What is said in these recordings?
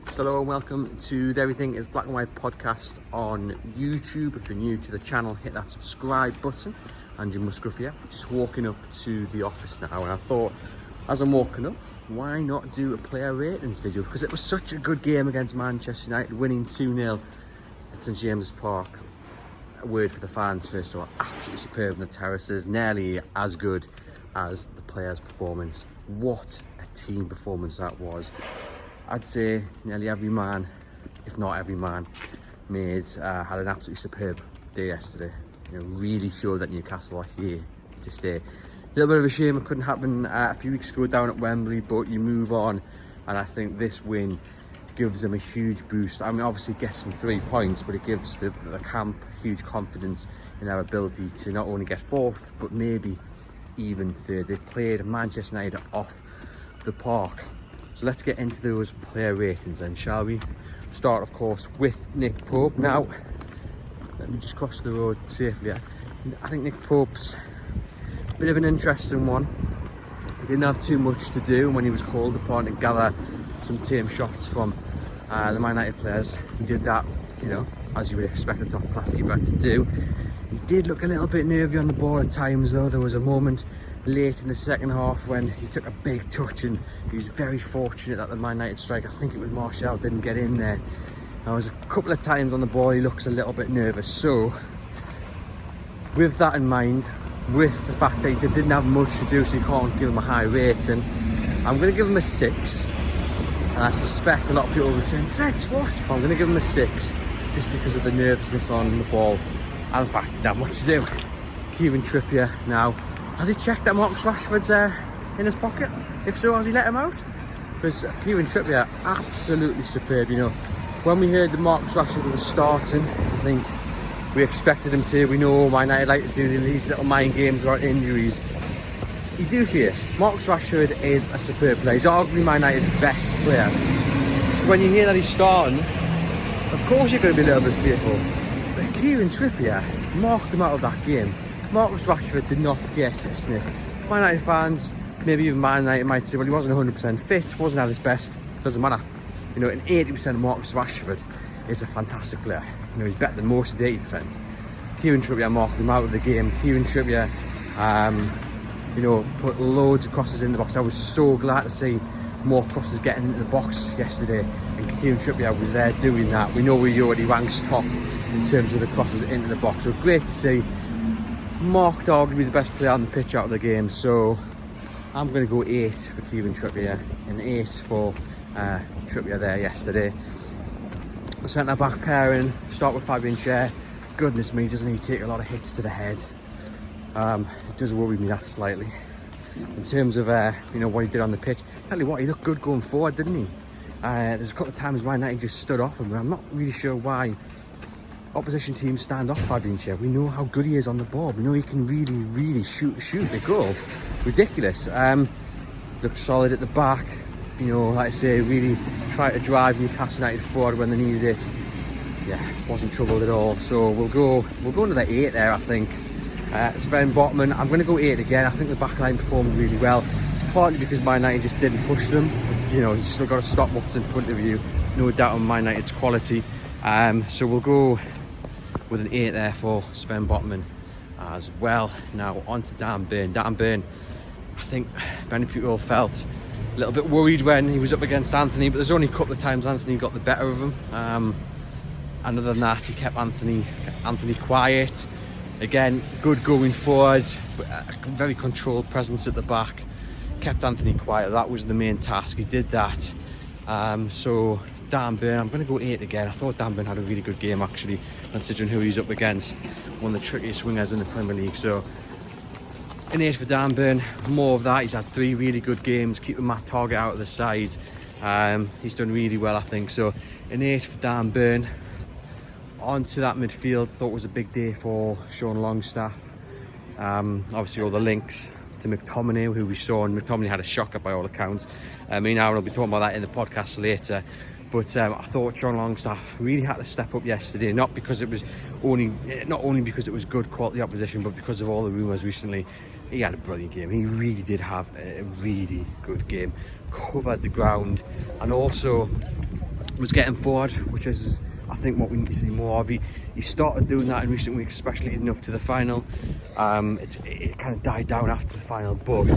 So hello and welcome to the Everything is Black and White podcast on YouTube. If you're new to the channel, hit that subscribe button. Andrew Musgrove here, just walking up to the office now, and I thought as I'm walking up, why not do a player ratings video, because it was such a good game against Manchester United, winning 2-0 at St James's Park. A word for the fans first of all, absolutely superb in the terraces, nearly as good as the players' performance. What a team performance that was. I'd say nearly every man, if not every man, had an absolutely superb day yesterday. You know, really showed that Newcastle are here to stay. A little bit of a shame it couldn't happen a few weeks ago down at Wembley, but you move on, and I think this win gives them a huge boost. I mean, obviously it gets them 3 points, but it gives the camp huge confidence in their ability to not only get fourth, but maybe even third. They played Manchester United off the park. So let's get into those player ratings then, shall we? Start, of course, with Nick Pope. Now, let me just cross the road safely. I think Nick Pope's a bit of an interesting one. He didn't have too much to do when he was called upon to gather some tame shots from the Man United players. He did that, you know, as you would expect a top-class keeper to do. He did look a little bit nervy on the ball at times, though. There was a moment late in the second half when he took a big touch, and he was very fortunate that the Man United striker, I think it was Martial, didn't get in there. There was a couple of times on the ball he looks a little bit nervous. So with that in mind, with the fact that he didn't have much to do, so you can't give him a high rating, I'm going to give him a 6. And I suspect a lot of people will be saying, 6, what? I'm going to give him a 6 just because of the nervousness on the ball and the fact he didn't have much to do. Kieran Trippier now, has he checked that Marcus Rashford's in his pocket? If so, has he let him out? Because Kieran Trippier, absolutely superb. You know, when we heard that Marcus Rashford was starting, I think we expected him to. We know Man United like to do these little mind games about injuries. You do fear. Marcus Rashford is a superb player. He's arguably Man United's best player. So when you hear that he's starting, of course you're going to be a little bit fearful. But Kieran Trippier marked him out of that game. Marcus Rashford did not get a sniff. Man United fans, maybe even Man United might say, well, he wasn't 100% fit, wasn't at his best. Doesn't matter. You know, an 80% Marcus Rashford is a fantastic player. You know, he's better than most of the 80%. Kieran Trippier marked him out of the game. Kieran Trippier, you know, put loads of crosses in the box. I was so glad to see more crosses getting into the box yesterday, and Kieran Trippier was there doing that. We know he already ranks top in terms of the crosses into the box, so great to see. Marked arguably the best player on the pitch out of the game, so I'm going to go 8 for Kieran Trippier and 8 for Trippier there yesterday. The centre back pairing, start with Fabian Schär. Goodness me, doesn't he take a lot of hits to the head? It does worry me that slightly. In terms of you know, what he did on the pitch, tell you what, he looked good going forward, didn't he? There's a couple of times Man United just stood off him, and I'm not really sure why opposition teams stand off Fabian Schär. We know how good he is on the ball. We know he can really shoot a goal. Ridiculous. Looked solid at the back. You know, like I say, really tried to drive Newcastle United forward when they needed it. Yeah, wasn't troubled at all. So we'll go another 8 there, I think. Sven Botman, I'm going to go 8 again. I think the back line performed really well, partly because Man United just didn't push them. You know, you still got to stop what's in front of you. No doubt on Man United's quality. So we'll go with an 8 there for Sven Botman as well. Now on to Dan Burn. Dan Burn, I think many people felt a little bit worried when he was up against Anthony, but there's only a couple of times Anthony got the better of him. And other than that, he kept Anthony quiet. Again, good going forward, but a very controlled presence at the back. Kept Anthony quiet. That was the main task. He did that. So Dan Burn, I'm going to go 8 again. I thought Dan Burn had a really good game, actually, considering who he's up against. One of the trickiest wingers in the Premier League. So an 8 for Dan Burn. More of that. He's had 3 really good games, keeping Matt Target out of the side. He's done really well, I think. So an 8 for Dan Burn. On to that midfield. Thought it was a big day for Sean Longstaff. Obviously all the links to McTominay, who we saw, and McTominay had a shocker by all accounts. Me and Aaron will be talking about that in the podcast later. But I thought Sean Longstaff really had to step up yesterday, not only because it was good quality opposition, but because of all the rumours recently. He had a brilliant game. He really did have a really good game. Covered the ground, and also was getting forward, which is I think what we need to see more of. He started doing that in recent weeks, especially leading up to the final. It kind of died down after the final, but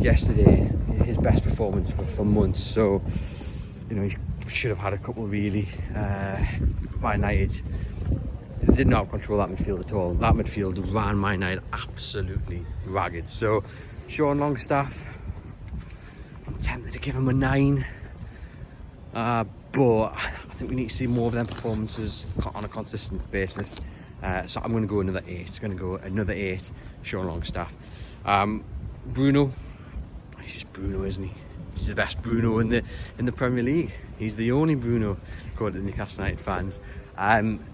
yesterday his best performance for months. So you know, he should have had a couple really. Man United did not control that midfield at all. That midfield ran Man United absolutely ragged. So Sean Longstaff, I'm tempted to give him a 9, but I think we need to see more of them performances on a consistent basis. So I'm going to go another 8. It's going to go another 8. Sean Longstaff. Bruno, he's just Bruno, isn't he? He's the best Bruno in the Premier League. He's the only Bruno, according to the Newcastle United fans.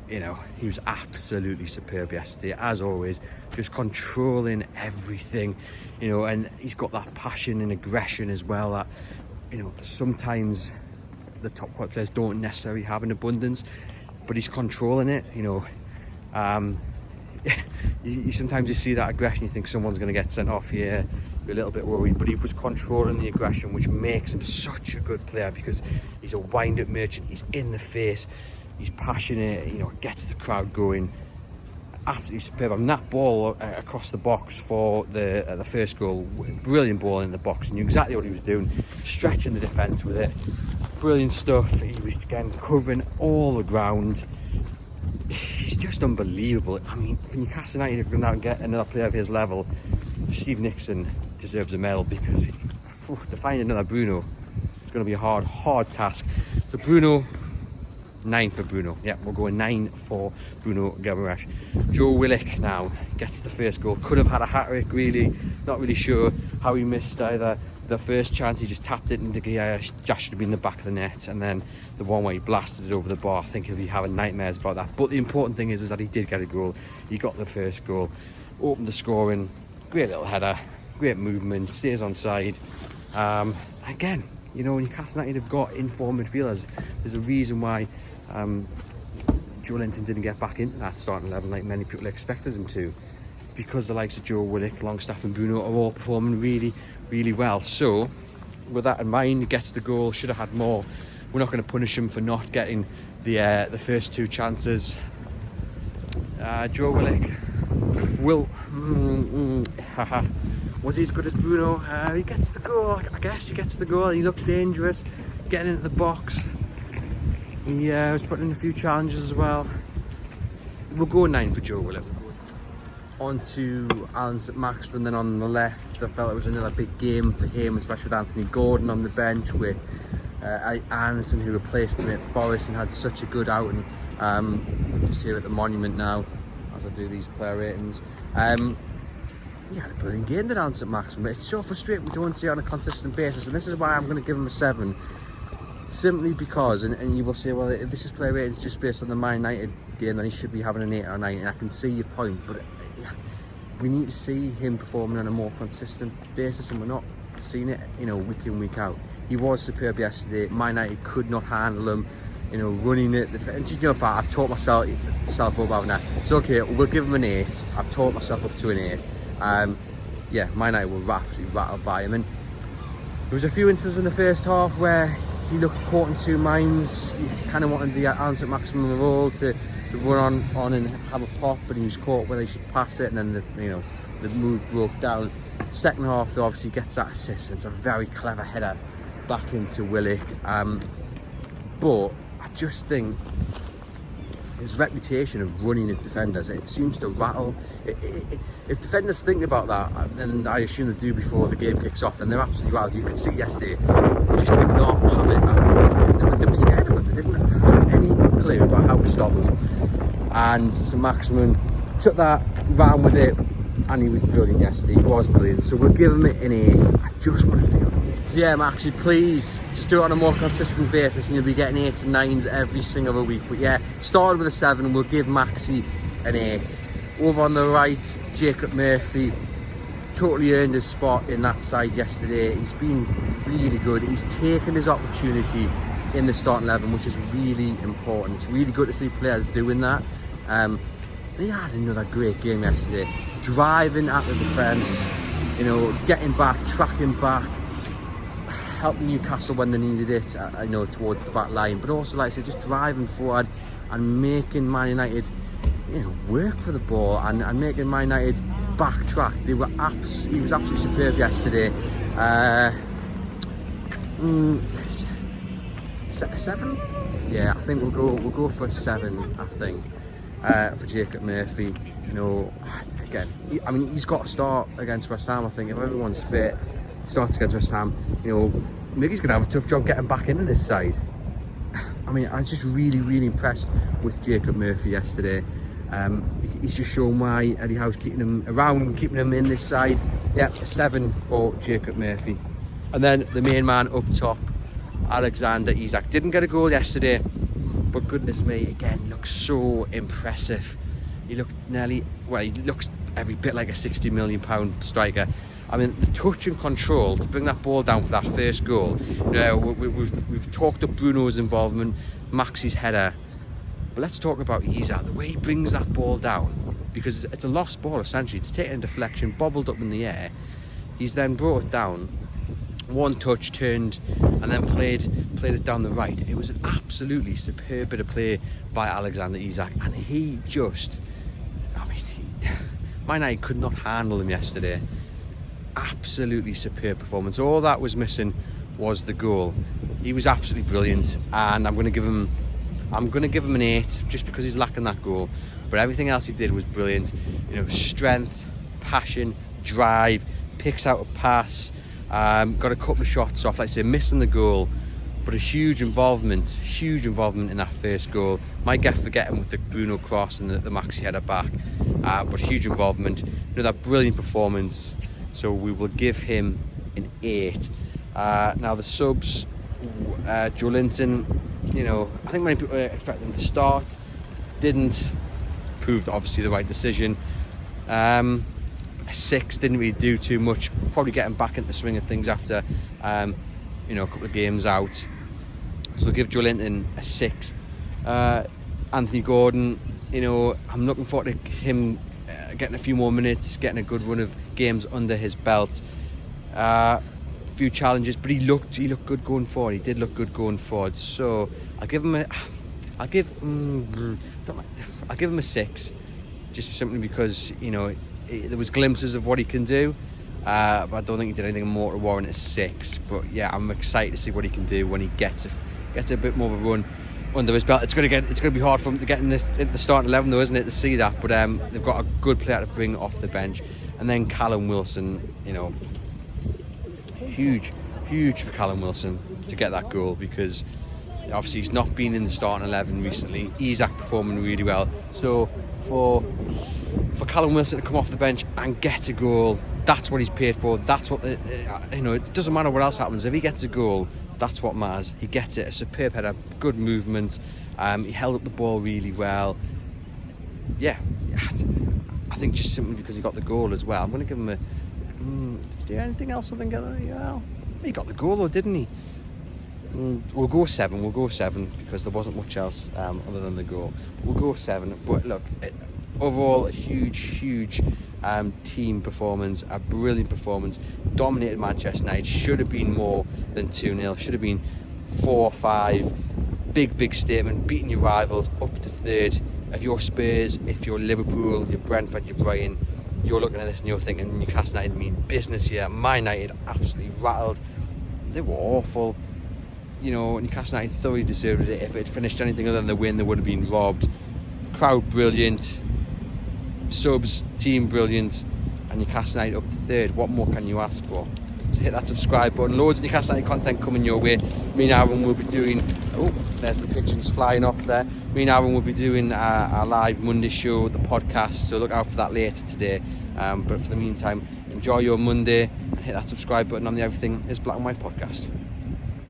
You know, he was absolutely superb yesterday, as always, just controlling everything. You know, and he's got that passion and aggression as well that, you know, sometimes the top quality players don't necessarily have in abundance, but he's controlling it. You know, you sometimes you see that aggression, you think someone's going to get sent off here. You're a little bit worried, but he was controlling the aggression, which makes him such a good player because he's a wind-up merchant. He's in the face, he's passionate, you know, gets the crowd going. Absolutely superb. I mean, that ball across the box for the first goal, brilliant ball in the box, and knew exactly what he was doing, stretching the defence with it. Brilliant stuff. He was again covering all the ground. He's just unbelievable. I mean, if Newcastle United are going to get another player of his level, Steve Nixon deserves a medal, because to find another Bruno, it's going to be a hard task. So Bruno, 9 for Bruno. Yeah, we're going 9 for Bruno Guimaraes. Joe Willock now gets the first goal. Could have had a hat-trick, really. Not really sure how he missed either the first chance. He just tapped it into gear. That should have been in the back of the net. And then the one where he blasted it over the bar. I think he'll be having nightmares about that. But the important thing is that he did get a goal. He got the first goal. Opened the scoring. Great little header. Great movement. Stays on side. Again, you know, Newcastle United have got informed midfielders. There's a reason why Joe Linton didn't get back into that starting 11 like many people expected him to. It's because the likes of Joe Willock, Longstaff and Bruno are all performing really well. So with that in mind, he gets the goal. Should have had more. We're not going to punish him for not getting the first 2 chances. Joe Willock was he as good as Bruno? He gets the goal. I guess he gets the goal. He looked dangerous, getting into the box. He was putting in a few challenges as well. We'll go 9 for Joe Willock. On to Alan St Maxim, then on the left, I felt it was another big game for him, especially with Anthony Gordon on the bench, with Anderson, who replaced him at Forest and had such a good outing. Just here at the Monument now, as I do these player ratings. He had a brilliant game, did Alan St Maxim, but it's so frustrating we don't see it on a consistent basis, and this is why I'm going to give him a 7. Simply because, and you will say, well, if this is player ratings just based on the Man United game, then he should be having an 8 or 9, and I can see your point, but we need to see him performing on a more consistent basis, and we're not seeing it, you know, week in, week out. He was superb yesterday. Man United could not handle him, you know, running it. And you know, I've taught myself up about that. It's okay, we'll give him an 8. I've taught myself up to an 8. Yeah, Man United were absolutely rattled by him, and there was a few instances in the first half where he looked caught in 2 minds. He kind of wanted the Alan St Maxim role to run on and have a pop, but he was caught where they should pass it, and then the move broke down. Second half, though, obviously gets that assist. It's a very clever header back into Willock. But I just think his reputation of running at defenders, it seems to rattle. If defenders think about that, and I assume they do before the game kicks off, then they're absolutely rattled. You could see yesterday, they just did not have it. They were scared of it. They didn't have any clue about how to stop them. And St Maximin took that, ran with it, and he was brilliant yesterday. He was brilliant. So we'll give him an 8. I just want to see it. So yeah, Maxie, please just do it on a more consistent basis, and you'll be getting 8s and 9s every single week. But yeah, started with a 7, and we'll give Maxie an 8. Over on the right, Jacob Murphy totally earned his spot in that side yesterday. He's been really good. He's taken his opportunity in the starting 11, which is really important. It's really good to see players doing that. He had another great game yesterday, driving at the defence, you know, getting back, tracking back. helping Newcastle when they needed it, I know, towards the back line, but also, like I said, just driving forward and making Man United, work for the ball and making Man United backtrack. He was absolutely superb yesterday. 7? Yeah, I think we'll go for a 7. I think for Jacob Murphy. Again, he's got to start against West Ham. I think if everyone's fit, starts against West Ham. Maybe he's going to have a tough job getting back into this side. I was just really impressed with Jacob Murphy yesterday. He's just shown why Eddie Howe's keeping him around, keeping him in this side. Yeah, a 7 for Jacob Murphy. And then the main man up top, Alexander Isak. Didn't get a goal yesterday, but goodness me, again, looks so impressive. He looked he looks every bit like a £60 million striker. The touch and control to bring that ball down for that first goal. We've talked up Bruno's involvement, Max's header, but let's talk about Isak. The way he brings that ball down, because it's a lost ball essentially. It's taken a deflection, bobbled up in the air. He's then brought it down, one touch, turned, and then played it down the right. It was an absolutely superb bit of play by Alexander Isak, and he just, Man United could not handle him yesterday. Absolutely superb performance. All that was missing was the goal. He was absolutely brilliant, and I'm going to give him an 8 just because he's lacking that goal. But everything else he did was brilliant. Strength, passion, drive, picks out a pass, got a couple of shots off, like I say, missing the goal, but a huge involvement in that first goal. Might get forgetting with the Bruno cross and the Maxi header back, but huge involvement. That brilliant performance. So we will give him an 8. Now the subs, Joe Linton, I think many people expected him to start. Didn't. Proved obviously the right decision. 6, didn't really do too much. Probably getting back into the swing of things after a couple of games out. So we'll give Joe Linton a 6. Anthony Gordon, I'm looking forward to him getting a few more minutes, getting a good run of games under his belt. Few challenges, but he looked good going forward. He did look good going forward. So I'll give him a 6, just simply because there was glimpses of what he can do, but I don't think he did anything more to warrant a 6. But yeah, I'm excited to see what he can do when he gets a bit more of a run under his belt. It's going to be hard for him to get in the starting 11 though, isn't it, to see that? But they've got a good player to bring off the bench. And then Callum Wilson, huge for Callum Wilson to get that goal, because obviously he's not been in the starting 11 recently. Isak performing really well. So for Callum Wilson to come off the bench and get a goal, that's what he's paid for. That's what it doesn't matter what else happens. If he gets a goal, that's what matters. He gets it. A superb header, good movement. He held up the ball really well. Yeah, I think just simply because he got the goal as well. I'm going to give him a. Do you anything else? I think he got the goal though, didn't he? We'll go 7. We'll go 7 because there wasn't much else other than the goal. We'll go 7. But look, overall, a huge team performance, a brilliant performance. Dominated Manchester United. Should have been more than 2-0. Should have been 4-5. Big statement. Beating your rivals up to 3rd. If you're Spurs, if you're Liverpool, you're Brentford, you're Brighton, you're looking at this and you're thinking Newcastle United mean business here. Man United absolutely rattled. They were awful. Newcastle United thoroughly deserved it. If it finished anything other than the win, they would have been robbed. Crowd brilliant, subs team brilliant, and Newcastle United up to 3rd. What more can you ask for? So hit that subscribe button. Loads of Newcastle United content coming your way. Me and Aaron will be doing. Oh, there's the pigeons flying off there. Me and Aaron will be doing our live Monday show, the podcast. So look out for that later today. But for the meantime, enjoy your Monday and hit that subscribe button on the Everything is Black and White podcast.